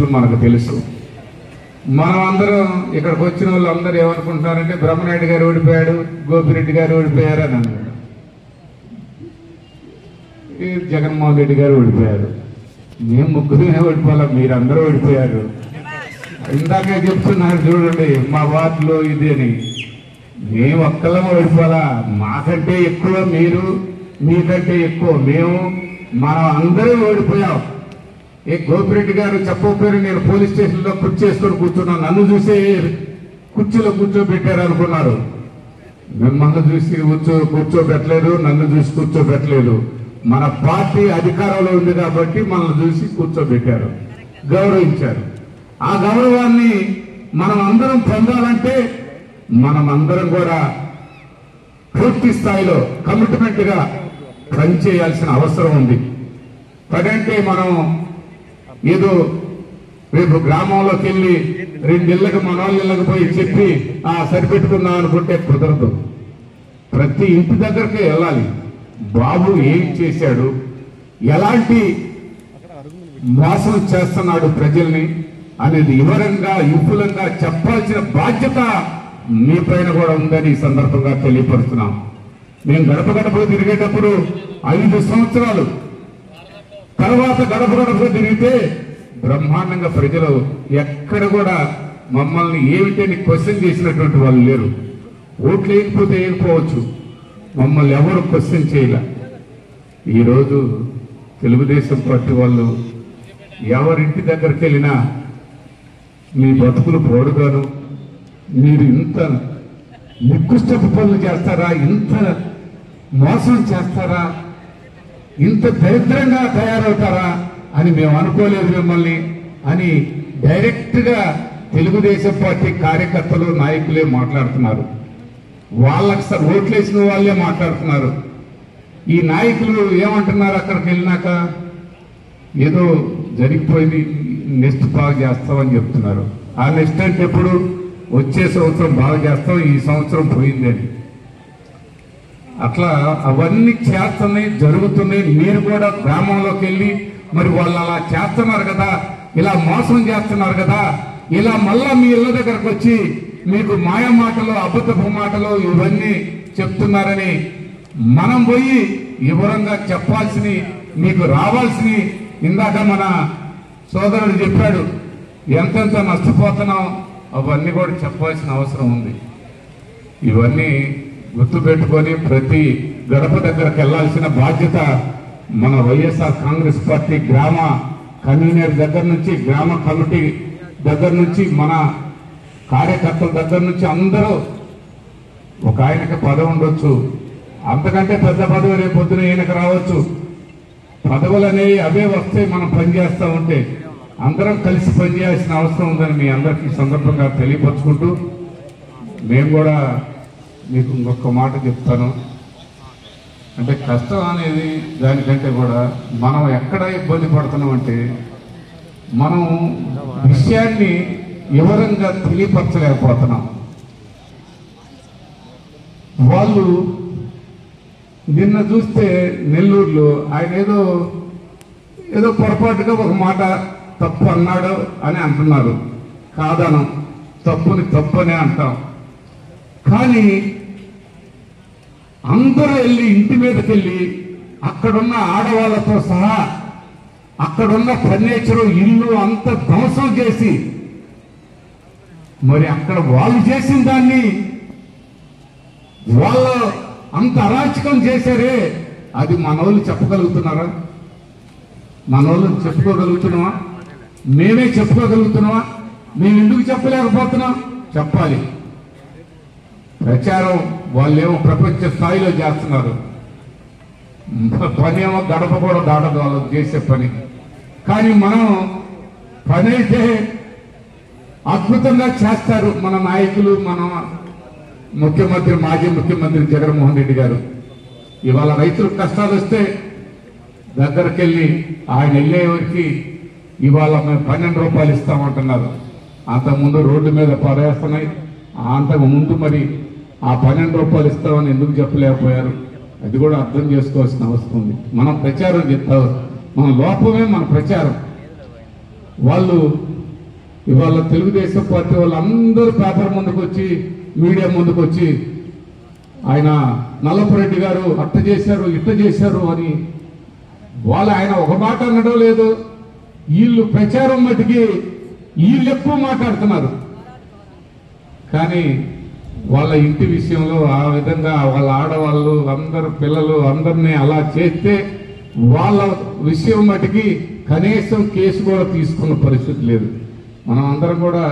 పరిస్థితులు మనకు తెలుసు. మనం అందరం ఇక్కడికి వచ్చిన వాళ్ళు అందరూ ఏమనుకుంటున్నారంటే బ్రహ్మనాయుడు గారు ఓడిపోయాడు, గోపిరెడ్డి గారు ఓడిపోయారు అని అన్నారు. జగన్మోహన్ రెడ్డి గారు ఓడిపోయారు. మేము ముగ్గురునే ఓడిపోవాలా, మీరందరూ ఓడిపోయారు. ఇందాకే చెప్తున్నారు చూడండి మా వార్డులో ఇది అని. మేము ఒక్కళ్ళం ఓడిపోవాలా, మాకంటే ఎక్కువ మీరు, మీకంటే ఎక్కువ మేము, మనం అందరం ఓడిపోయాం. గోపిరెడ్డి గారు చెప్పకపోయారు, నేను పోలీస్ స్టేషన్లో కుర్చీ చేసుకొని కూర్చున్నాను, నన్ను చూసే కుర్చీలో కూర్చోబెట్టారు అనుకున్నారు. మిమ్మల్ని చూసి కూర్చోబెట్టలేదు, నన్ను చూసి కూర్చోబెట్టలేదు. మన పార్టీ అధికారంలో ఉంది కాబట్టి మనల్ని చూసి కూర్చోబెట్టారు, గౌరవించారు. ఆ గౌరవాన్ని మనం అందరం పొందాలంటే మనం అందరం కూడా పూర్తి స్థాయిలో కమిట్మెంట్ గా పనిచేయాల్సిన అవసరం ఉంది. పడంటే మనం ఏదో రేపు గ్రామంలోకి వెళ్ళి 2 ఇళ్ళకి మన వాళ్ళ ఇళ్ళకి పోయి చెప్పి సరిపెట్టుకుందాం అనుకుంటే కుదరదు. ప్రతి ఇంటి దగ్గరికి వెళ్ళాలి. బాబు ఏం చేశాడు, ఎలాంటి మోసం చేస్తున్నాడు ప్రజల్ని అనేది వివరంగా విపులంగా చెప్పాల్సిన బాధ్యత మీ పైన కూడా ఉందని ఈ సందర్భంగా తెలియపరుస్తున్నాం. మేము గడప గడప తిరిగేటప్పుడు 5 సంవత్సరాలు తర్వాత గడప గడప తిరిగితే బ్రహ్మాండంగా ప్రజలు ఎక్కడ కూడా మమ్మల్ని ఏమిటని క్వశ్చన్ చేసినటువంటి వాళ్ళు లేరు. ఓట్లు వేయకపోతే వేయకపోవచ్చు, మమ్మల్ని ఎవరు క్వశ్చన్ చేయలే. ఈరోజు తెలుగుదేశం పార్టీ వాళ్ళు ఎవరింటి దగ్గరికి వెళ్ళినా మీ బతుకులు పోడుగాను, మీరు ఇంత నికృష్టపు పనులు చేస్తారా, ఇంత మోసం చేస్తారా, ఇంత దరిద్రంగా తయారవుతారా అని మేము అనుకోలేదు మిమ్మల్ని అని డైరెక్ట్ గా తెలుగుదేశం పార్టీ కార్యకర్తలు నాయకులే మాట్లాడుతున్నారు. వాళ్ళకి ఓట్లేసిన వాళ్ళే మాట్లాడుతున్నారు. ఈ నాయకులు ఏమంటున్నారు, అక్కడికి వెళ్ళినాక ఏదో జరిగిపోయింది, నెక్స్ట్ బాగా చేస్తామని చెప్తున్నారు. ఆ నెక్స్ట్ అంటే ఎప్పుడు, వచ్చే సంవత్సరం బాగా చేస్తాం, ఈ సంవత్సరం పోయిందని. అట్లా అవన్నీ చేస్తున్నాయి, జరుగుతున్నాయి. మీరు కూడా గ్రామంలోకి వెళ్ళి మరి వాళ్ళు అలా చేస్తున్నారు కదా, ఇలా మోసం చేస్తున్నారు కదా, ఇలా మళ్ళా మీ ఇళ్ళ దగ్గరకు వచ్చి మీకు మాయ మాటలు, అబద్ధపు మాటలు ఇవన్నీ చెప్తున్నారని మనం పోయి వివరంగా చెప్పాల్సిన, మీకు రావాల్సిన, ఇందాక మన సోదరుడు చెప్పాడు ఎంతెంత నష్టపోతున్నాం, అవన్నీ కూడా చెప్పాల్సిన అవసరం ఉంది. ఇవన్నీ గుర్తుపెట్టుకొని ప్రతి గడప దగ్గరకు వెళ్లాల్సిన బాధ్యత మన వైఎస్ఆర్ కాంగ్రెస్ పార్టీ గ్రామ కన్వీనర్ దగ్గర నుంచి, గ్రామ కమిటీ దగ్గర నుంచి, మన కార్యకర్తల దగ్గర నుంచి అందరూ. ఒక ఆయనకి పదవి ఉండొచ్చు, అంతకంటే పెద్ద పదవి రేపు పొద్దున ఈయనకు రావచ్చు. పదవులు అనేవి అవే వస్తే మనం పనిచేస్తూ ఉంటే అందరం కలిసి పనిచేయాల్సిన అవసరం ఉందని మీ అందరికీ సందర్భంగా తెలియపరుచుకుంటూ, మేము కూడా మీకు ఇంకొక మాట చెప్తాను. అంటే కష్టం అనేది దానికంటే కూడా మనం ఎక్కడ ఇబ్బంది పడుతున్నామంటే మనం విషయాన్ని వివరంగా తెలియపరచలేకపోతున్నాం. వాళ్ళు నిన్న చూస్తే నెల్లూరులో ఆయన ఏదో పొరపాటుగా ఒక మాట తప్పు అన్నాడు అని అంటున్నారు. కాదనం, తప్పుని తప్పనే అంటాం. కానీ అందరూ వెళ్ళి ఇంటి మీదకి వెళ్ళి అక్కడున్న ఆడవాళ్లతో సహా అక్కడున్న ఫర్నిచరు, ఇల్లు అంతా ధ్వంసం చేసి మరి అక్కడ వాళ్ళు చేసిన దాన్ని వాళ్ళు అంత అరాచకం చేశారే, అది మనోళ్ళు చెప్పగలుగుతున్నారా? మనోళ్ళు చెప్పుకోగలుగుతున్నావా? మేమే చెప్పుకోగలుగుతున్నావా? మేము ఎందుకు చెప్పలేకపోతున్నాం? చెప్పాలి. ప్రచారం వాళ్ళేమో ప్రపంచ స్థాయిలో చేస్తున్నారు, పని ఏమో గడప కూడా దాటదు వాళ్ళు చేసే పని. కానీ మనం పని అయితే అద్భుతంగా చేస్తారు మన నాయకులు, మన ముఖ్యమంత్రి, మాజీ ముఖ్యమంత్రి జగన్మోహన్ రెడ్డి గారు. ఇవాళ రైతులకు కష్టాలు వస్తే దగ్గరికి వెళ్ళి ఆయన వెళ్ళేవారికి ఇవాళ మేము 12 రూపాయలు ఇస్తామంటున్నారు. అంతకుముందు రోడ్డు మీద పడేస్తున్నాయి. అంతకు ముందు మరి ఆ 12 రూపాయలు ఇస్తామని ఎందుకు చెప్పలేకపోయారు? అది కూడా అర్థం చేసుకోవాల్సిన అవసరం ఉంది. మనం ప్రచారం చేస్తాం, మన లోపమే మన ప్రచారం. వాళ్ళు ఇవాళ తెలుగుదేశం పార్టీ వాళ్ళందరూ పేపర్ ముందుకు వచ్చి మీడియా ముందుకు వచ్చి ఆయన నల్లపురెడ్డి గారు అట్ట చేశారు ఇట్ట చేశారు అని ఆయన ఒక మాట అనడం లేదు. వీళ్ళు ప్రచారం మటుకి వీళ్ళు ఎక్కువ మాట్లాడుతున్నారు. కానీ వాళ్ళ ఇంటి విషయంలో ఆ విధంగా వాళ్ళ ఆడవాళ్ళు అందరు పిల్లలు అందరినీ అలా చేస్తే వాళ్ళ విషయం మటుకి కనీసం కేసు కూడా తీసుకున్న పరిస్థితి లేదు. మనం అందరం కూడా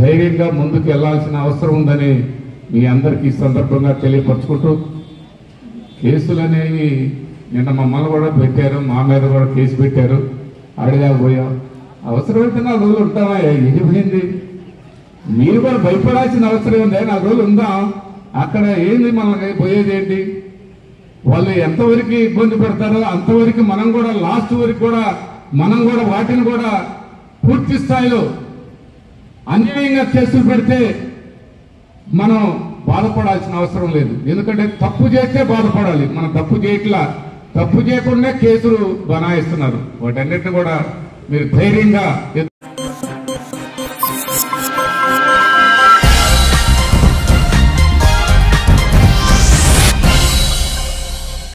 ధైర్యంగా ముందుకు వెళ్లాల్సిన అవసరం ఉందని మీ అందరికీ ఈ సందర్భంగా తెలియపరచుకుంటూ, కేసులు అనేవి నిన్న మమ్మల్ని కూడా పెట్టారు, మా మీద కూడా కేసు పెట్టారు, అడగకపోయాం. అవసరమైతే 4 రోజులు ఉంటామా? ఏమైంది? మీరు కూడా భయపడాల్సిన అవసరం ఉంది. 4 రోజులు ఉందాం, అక్కడ ఏంది మనకి పోయేది ఏంటి? వాళ్ళు ఎంతవరకు ఇబ్బంది పడతారో అంతవరకు మనం కూడా లాస్ట్ వరకు కూడా మనం కూడా వాటిని కూడా పూర్తి స్థాయిలో అన్యాయంగా కేసులు పెడితే మనం బాధపడాల్సిన అవసరం లేదు. ఎందుకంటే తప్పు చేస్తే బాధపడాలి. మనం తప్పు చేయట్లా, తప్పు చేయకుండా కేసులు బనాయిస్తున్నారు. వాటన్నిటిని కూడా మీరు ధైర్యంగా